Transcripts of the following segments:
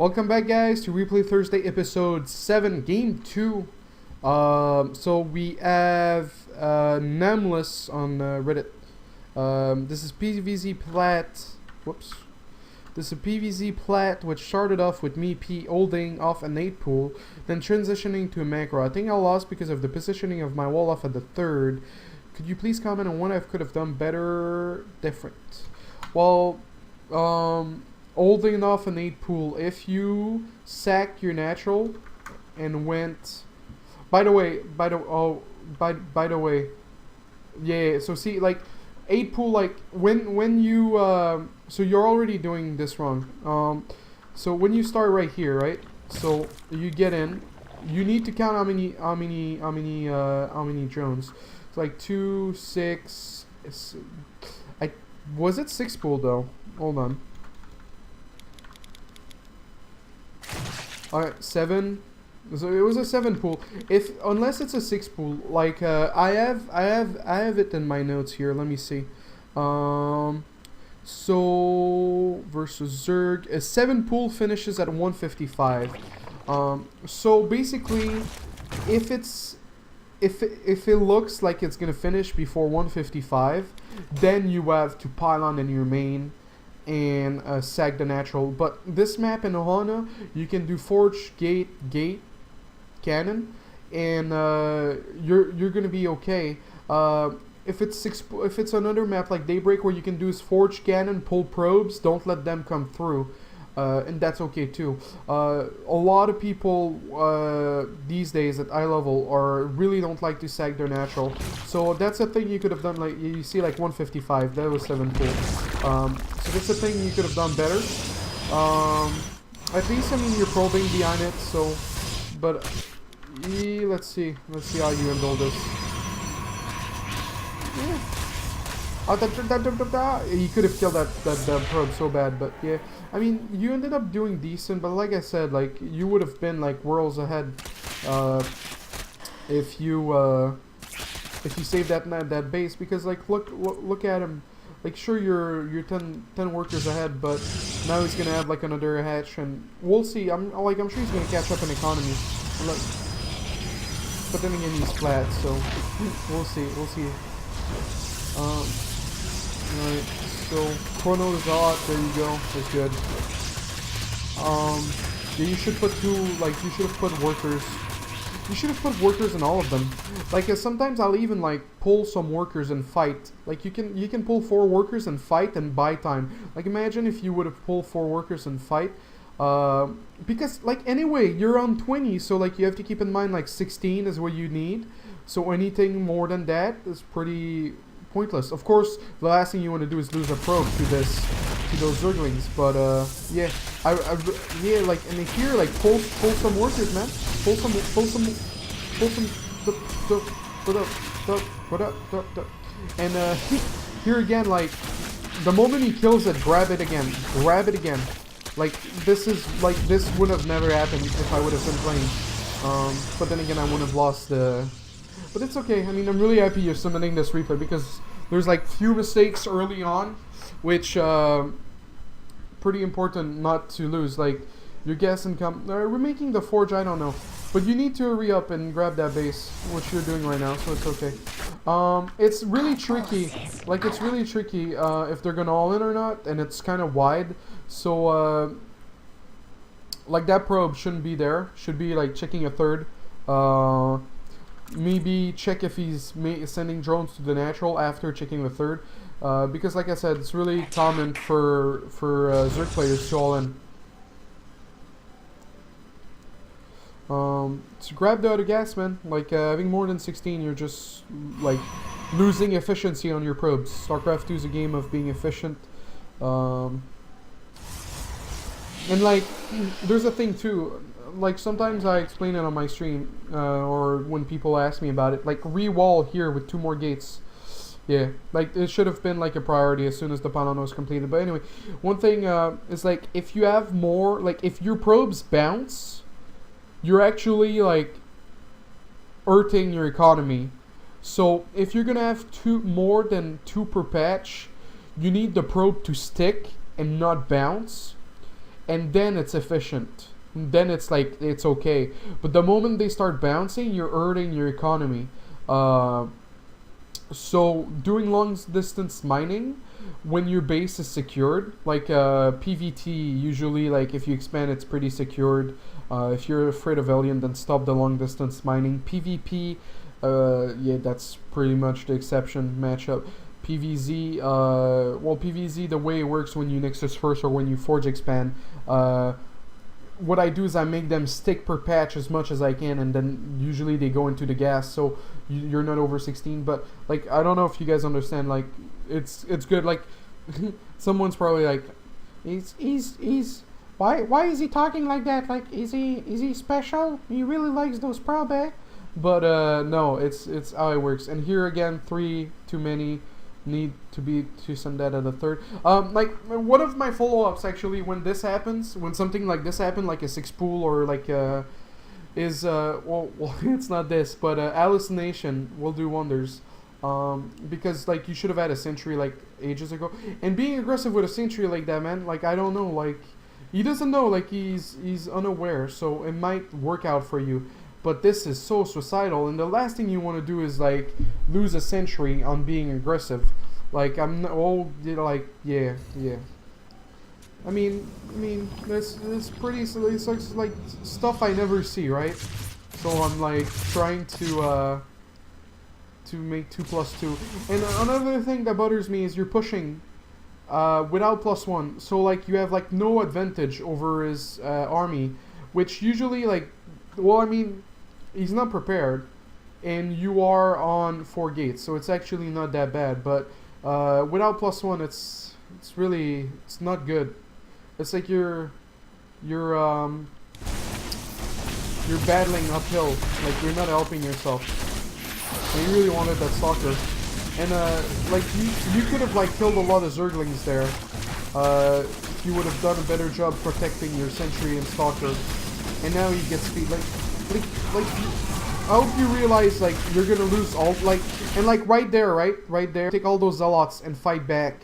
Welcome back, guys, to Replay Thursday episode 7, game 2. So we have Nameless on Reddit. This is PVZ Plat. Whoops. This is PVZ Plat, which started off with me holding off an 8 pool, then transitioning to a macro. I think I lost because of the positioning of my wall off at the third. Could you please comment on what I could have done better, different? Well, holding off an 8 pool, if you sacked your natural and went, by the way, yeah, so see, like 8 pool, like when you so you're already doing this wrong. So when you start right here, right, so you get in, you need to count how many drones. It's like 2, 6, was it 6 pool though? Hold on. Alright, 7. So it was a 7 pool. Unless it's a 6 pool, like I have it in my notes here. Let me see. So versus Zerg, a 7 pool finishes at 155. So basically, if it looks like it's gonna finish before 155, then you have to pile on in your main and sag the natural. But this map in Ohana, you can do forge, gate, cannon, and you're gonna be okay. If it's another map like Daybreak where you can do is forge, cannon, pull probes, don't let them come through, and that's okay too. A lot of people these days at eye level really don't like to sag their natural, so that's a thing you could have done. Like you see, like 155, that was 7 pool. So that's a thing you could have done better. At least, I mean, you're probing behind it, so, but let's see how you handle this. Yeah. He could have killed that probe so bad, but yeah, I mean, you ended up doing decent, but like I said, like you would have been like worlds ahead if you saved that base, because like look at him. Like sure, you're 10 workers ahead, but now he's gonna have like another hatch, and we'll see. I'm sure he's gonna catch up in economy. But then again, he's flat, so we'll see. Alright, so Chrono is out. There you go. That's good. Yeah, you should put you should have put workers. You should have put workers in all of them. Like sometimes I'll even like pull some workers and fight. Like you can pull 4 workers and fight and buy time. Like imagine if you would have pulled 4 workers and fight. Because like anyway you're on 20, so like you have to keep in mind like 16 is what you need. So anything more than that is pretty pointless. Of course, the last thing you want to do is lose a probe to those Zerglings. But yeah, yeah, like, and here, like, pull some workers, man. Pull some. And here again, like, the moment he kills it, grab it again. Like this would have never happened if I would have been playing. But then again, I wouldn't have lost the. But it's okay. I mean, I'm really happy you're submitting this replay, because there's like few mistakes early on, which pretty important not to lose. Like your gas income. We're making the forge. I don't know, but you need to hurry up and grab that base, which you're doing right now. So it's okay. It's really tricky. Like it's really tricky if they're gonna all in or not, and it's kind of wide. So like that probe shouldn't be there. Should be like checking a third. Maybe check if he's sending drones to the natural after checking the third, because like I said, it's really common for Zerg players to all in. So grab the other gas, man. Like having more than 16, you're just like losing efficiency on your probes. StarCraft 2 is a game of being efficient, and like there's a thing too. Like sometimes I explain it on my stream, or when people ask me about it, like re-wall here with 2 more gates. Yeah, like it should have been like a priority as soon as the pylon was completed. But anyway, one thing is like if you have more, like if your probes bounce, you're actually like hurting your economy. So if you're gonna have more than 2 per patch, you need the probe to stick and not bounce. and then it's efficient. Then it's like it's okay. But the moment they start bouncing, you're hurting your economy. So doing long distance mining, when your base is secured, like PVT, usually like if you expand, it's pretty secured. If you're afraid of alien, then stop the long distance mining. PvP, yeah, that's pretty much the exception matchup. PvZ, well, PvZ, the way it works when you Nexus first or when you Forge expand, what I do is I make them stick per patch as much as I can, and then usually they go into the gas, so you're not over 16. But like, I don't know if you guys understand. Like, it's good. Like, someone's probably like, he's why is he talking like that? Like, is he special? He really likes those prob, eh? But no, it's how it works. And here again, 3 too many. Need to send that at a third. Like one of my follow-ups actually, when this happens, when something like this happens, like a 6 pool or like is well it's not this, but hallucination will do wonders. Because like you should have had a sentry like ages ago, and being aggressive with a sentry like that, man, like I don't know, like he doesn't know, like he's unaware, so it might work out for you. But this is so suicidal, and the last thing you want to do is like lose a sentry on being aggressive. Like I'm not, oh, like yeah. I mean, this pretty it's like stuff I never see, right? So I'm like trying to make 2+2. And another thing that bothers me is you're pushing without +1, so like you have like no advantage over his army, which usually like, well, I mean, he's not prepared, and you are on 4 gates, so it's actually not that bad. But without +1, it's really, it's not good. It's like you're battling uphill, like you're not helping yourself. And you really wanted that stalker, and like you could have like killed a lot of Zerglings there if you would have done a better job protecting your sentry and stalker. And now he gets speed, like I hope you realize like you're gonna lose all, like, and like right there, take all those zealots and fight back.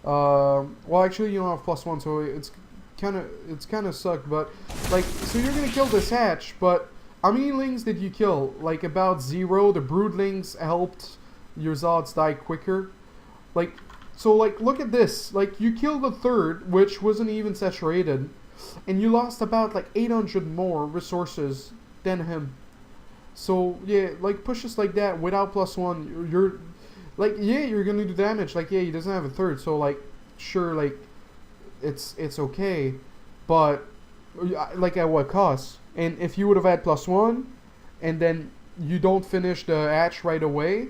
Well, actually you don't have +1, so it's kind of sucked, but like, so you're gonna kill this hatch, but how many lings did you kill? Like about 0. The broodlings helped your zealots die quicker. Like, so like look at this, like you killed the third, which wasn't even saturated, and you lost about like 800 more resources than him. So yeah, like pushes like that without +1, you're like, yeah, you're gonna do damage. Like, yeah, he doesn't have a third, so like sure, like it's okay, but like at what cost? And if you would have had +1 and then you don't finish the hatch right away,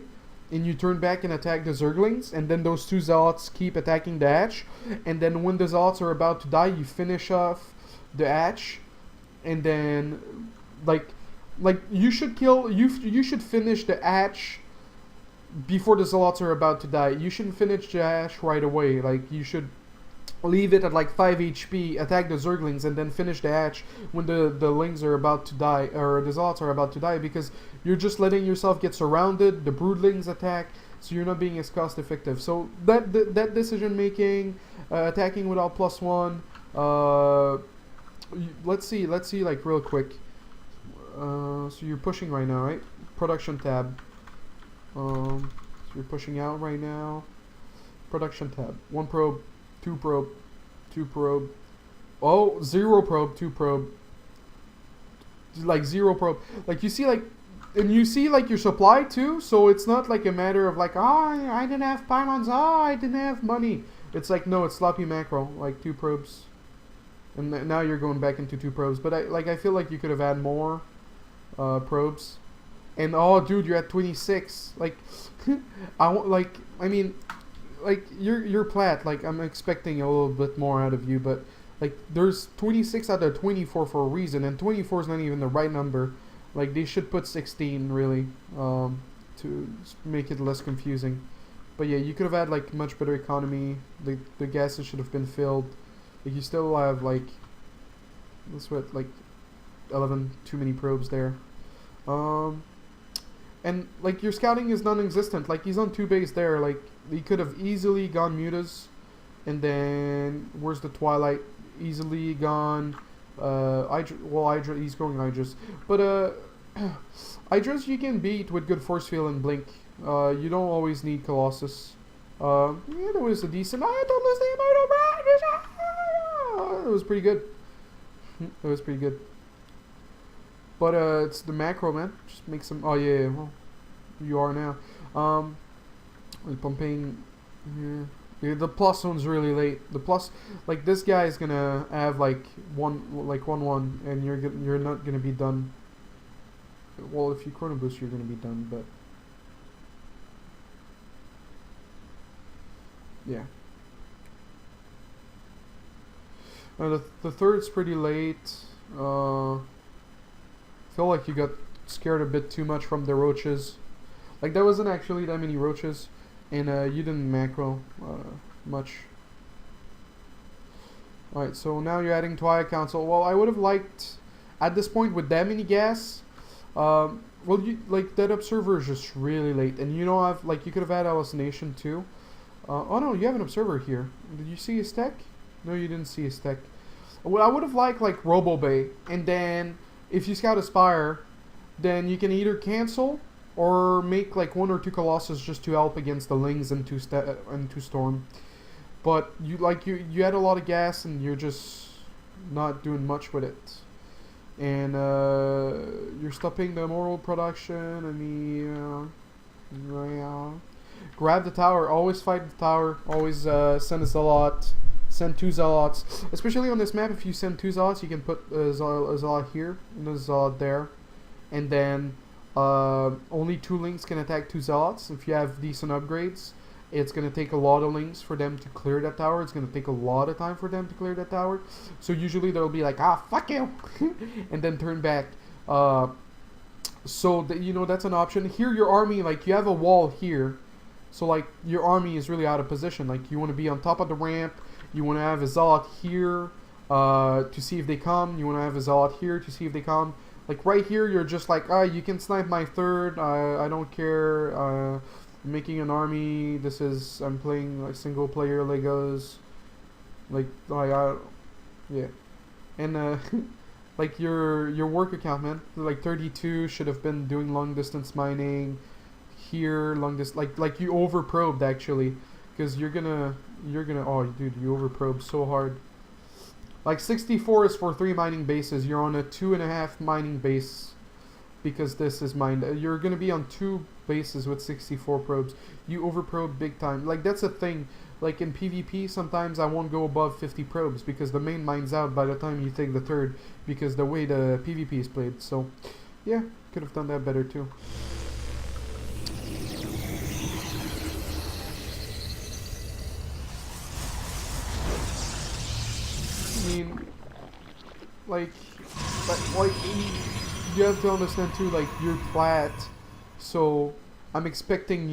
and you turn back and attack the Zerglings, and then those 2 zealots keep attacking the hatch, and then when the zealots are about to die, you finish off the hatch, and then like you should finish the hatch before the zealots are about to die. You shouldn't finish the hatch right away. Like, you should leave it at like 5 HP, attack the Zerglings, and then finish the hatch when the lings are about to die, or the zealots are about to die, because you're just letting yourself get surrounded. The broodlings attack, so you're not being as cost effective. So that decision making, attacking without +1. Let's see like real quick. So you're pushing right now, right? Production tab. So you're pushing out right now. Production tab. 1 probe, 2 probe, 2 probe. Oh, 0 probe, 2 probe. Like 0 probe. Like you see, like, and you see like your supply too. So it's not like a matter of like, oh, I didn't have pylons. Oh, I didn't have money. It's like, no, it's sloppy macro. Like 2 probes. And now you're going back into 2 probes. But I feel like you could have had more probes. And oh, dude, you're at 26. Like, I mean, like you're plat. Like, I'm expecting a little bit more out of you, but like there's 26 out of 24 for a reason, and 24 is not even the right number. Like, they should put 16 really, to make it less confusing. But yeah, you could have had like much better economy. The gases should have been filled. Like, you still have like, that's what, like 11 too many probes there. And like your scouting is non-existent. Like, he's on 2 base there. Like, he could have easily gone mutas, and then where's the Twilight? easily gone. Hydra, he's going Hydras. But Hydras you can beat with good force field and blink. You don't always need Colossus. Yeah, that was a decent. I don't lose the immortal. It was pretty good. It was pretty good. But it's the macro, man. Just make some. Oh yeah, well, you are now. Pumping. Yeah, the plus one's really late. The plus, like this guy is gonna have like one, and you're not gonna be done. Well, if you chrono boost, you're gonna be done, but yeah. The third's pretty late. Feel like you got scared a bit too much from the roaches. Like there wasn't actually that many roaches, and you didn't macro much. Alright, so now you're adding Twilight Council. Well, I would have liked, at this point with that many gas, well, you, like that observer is just really late, and you don't have, like, you could have had hallucination too. Oh no, you have an observer here. Did you see his tech? No, you didn't see his tech. Well, I would have liked like Robo Bay, and then if you scout Aspire, then you can either cancel or make like 1 or 2 Colossus just to help against the Lings and 2 Storm. But you had a lot of gas and you're just not doing much with it. And you're stopping the Immortal production and the grab the tower. Always fight the tower. Always send a Zealot. Send 2 Zealots. Especially on this map, if you send 2 Zealots, you can put a Zealot here and a Zealot there. And then only 2 Lings can attack 2 Zealots. If you have decent upgrades, it's going to take a lot of Lings for them to clear that tower. It's going to take a lot of time for them to clear that tower. So usually they'll be like, ah, fuck you, and then turn back. So you know, that's an option. Here your army, like you have a wall here. So like your army is really out of position. Like you want to be on top of the ramp. You want to have a Zealot here to see if they come. You want to have a Zealot here to see if they come. Like right here, you're just like, ah, you can snipe my third. I don't care. I'm making an army. I'm playing like single player Legos. Like yeah, and like your work account, man. Like 32 should have been doing long distance mining. Here, long distance, like you over probed actually, because you're gonna oh dude, you over probed so hard. Like 64 is for 3 mining bases. You're on a 2.5 mining base because this is mined. You're gonna be on 2 bases with 64 probes. You over probe big time. Like that's a thing. Like in PvP, sometimes I won't go above 50 probes because the main mines out by the time you take the third, because the way the PvP is played. So yeah, could have done that better too. I mean, like you have to understand too, like you're flat, so I'm expecting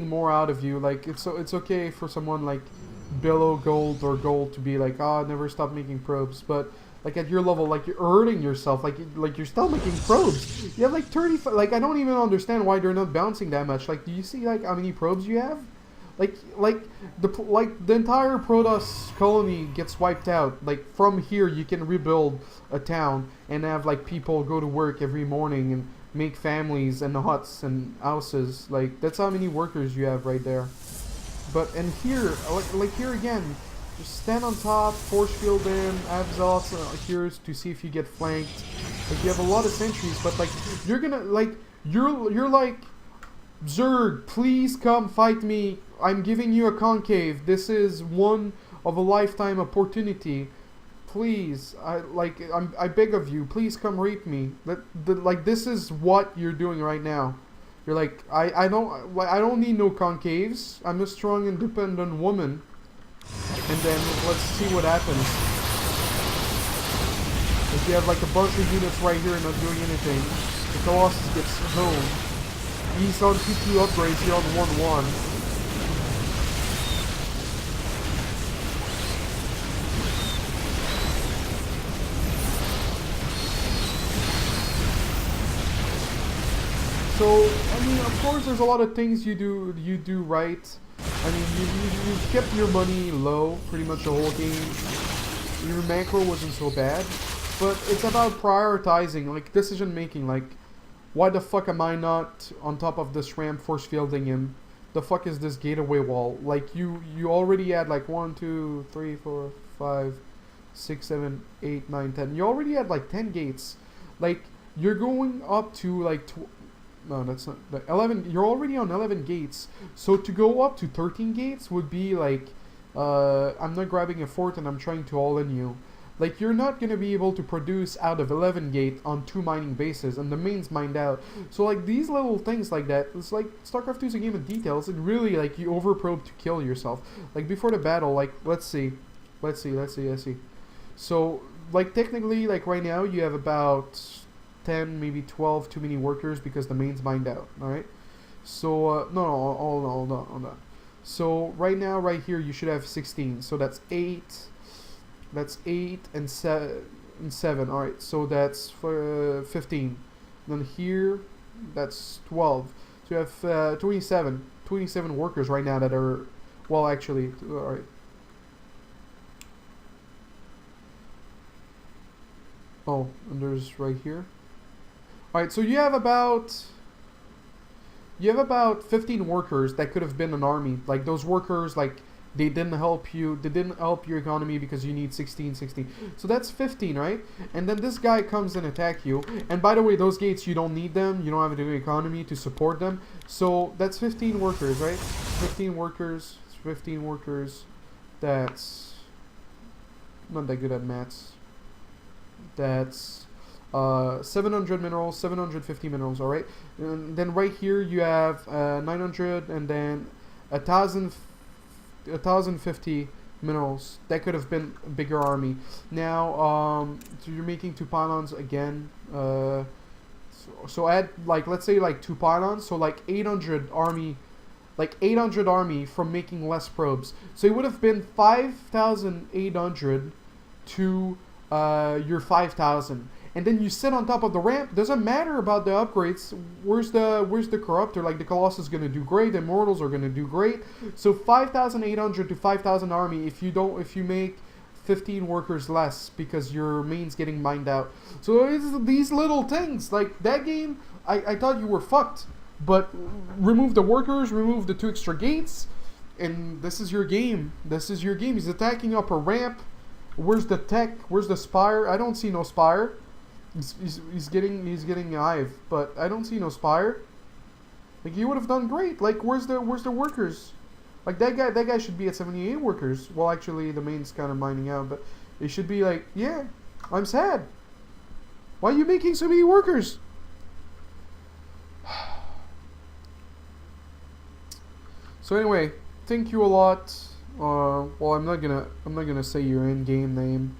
more out of you. Like it's okay for someone like below gold or gold to be like, oh, never stop making probes, but like at your level, like you're hurting yourself, like you're still making probes. You have like 35. Like I don't even understand why they're not bouncing that much. Like, do you see like how many probes you have? Like the entire Protoss colony gets wiped out. Like from here, you can rebuild a town and have like people go to work every morning and make families and huts and houses. Like that's how many workers you have right there. But and here, like here again, just stand on top, force field in, have Zealots here to see if you get flanked. Like you have a lot of sentries, but like you're gonna like you're like, Zerg, please come fight me. I'm giving you a concave. This is one of a lifetime opportunity. Please, I beg of you, please come rape me. Like this is what you're doing right now. You're like, I don't need no concaves. I'm a strong, independent woman. And then let's see what happens. If you have like a bunch of units right here and not doing anything, the Colossus gets home. He's on 2-2 upgrades, you're on 1-1. So, I mean, of course there's a lot of things you do right. I mean, you kept your money low pretty much the whole game. your macro wasn't so bad. But it's about prioritizing, like decision making. Like, why the fuck am I not on top of this ramp force fielding him? The fuck is this gateway wall? Like, you already had like 1, 2, 3, 4, 5, 6, 7, 8, 9, 10. You already had like 10 gates. Like, you're going up to like no, that's not the 11. You're already on 11 gates. So to go up to 13 gates would be like, I'm not grabbing a fort and I'm trying to all in you. Like, you're not going to be able to produce out of 11 gate on 2 mining bases, and the main's mined out. So, like, these little things like that, it's like, StarCraft 2 is a game of details, and really, like, you overprobe to kill yourself. Like, before the battle, like, let's see. So, like, technically, like, right now, you have about 10, maybe 12 too many workers because the main's mined out, alright? So, no, hold on. So, right now, right here, you should have 16. So, that's 8... That's 8 and 7. Alright, so that's 15. Then here, that's 12. So you have 27 workers right now that are, well, actually, alright. Oh, and there's right here. Alright, so you have about 15 workers that could have been an army. Like, those workers, like, they didn't help you. They didn't help your economy because you need 16. So that's 15, right? And then this guy comes and attack you. And by the way, those gates, you don't need them. You don't have a good economy to support them. So that's 15 workers, right? 15 workers. That's not that good at maths. That's 700 minerals, 750 minerals, all right? And then right here you have 900 and then 1,050 minerals. That could have been a bigger army. Now, so you're making 2 pylons again. So add, like, let's say like 2 pylons. So like 800 army, from making less probes. So it would have been 5,800 to your 5,000. And then you sit on top of the ramp. Doesn't matter about the upgrades. Where's the corruptor? Like, the Colossus is gonna do great. The Immortals are gonna do great. So 5,800 to 5,000 army if you make 15 workers less because your main's getting mined out. So it's these little things. Like, that game, I thought you were fucked. But remove the workers, remove the 2 extra gates, and this is your game. He's attacking up a ramp. Where's the tech? Where's the spire? I don't see no spire. He's getting Hive, but I don't see no spire. Like, he would have done great. Like, where's the workers? Like, that guy should be at 78 workers. Well, actually, the main's kind of mining out, but it should be like, yeah, I'm sad. Why are you making so many workers? So anyway, thank you a lot. Well, I'm not gonna say your in-game name.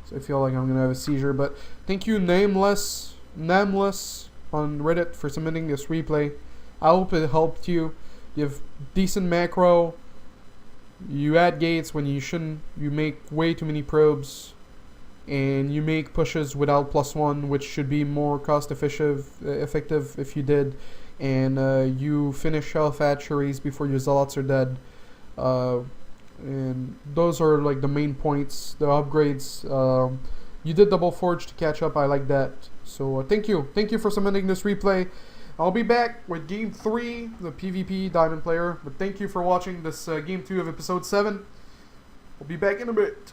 So I feel like I'm gonna have a seizure, but thank you, Nameless on Reddit, for submitting this replay. I hope it helped you. You have decent macro. You add gates when you shouldn't. You make way too many probes, and you make pushes without +1, which should be more cost effective if you did. And you finish health hatcheries before your zealots are dead. And those are like the main points. The upgrades, you did double forge to catch up. I like that. So thank you for submitting this replay. I'll be back with game 3, the PvP diamond player. But thank you for watching this game 2 of episode 7. We'll be back in a bit.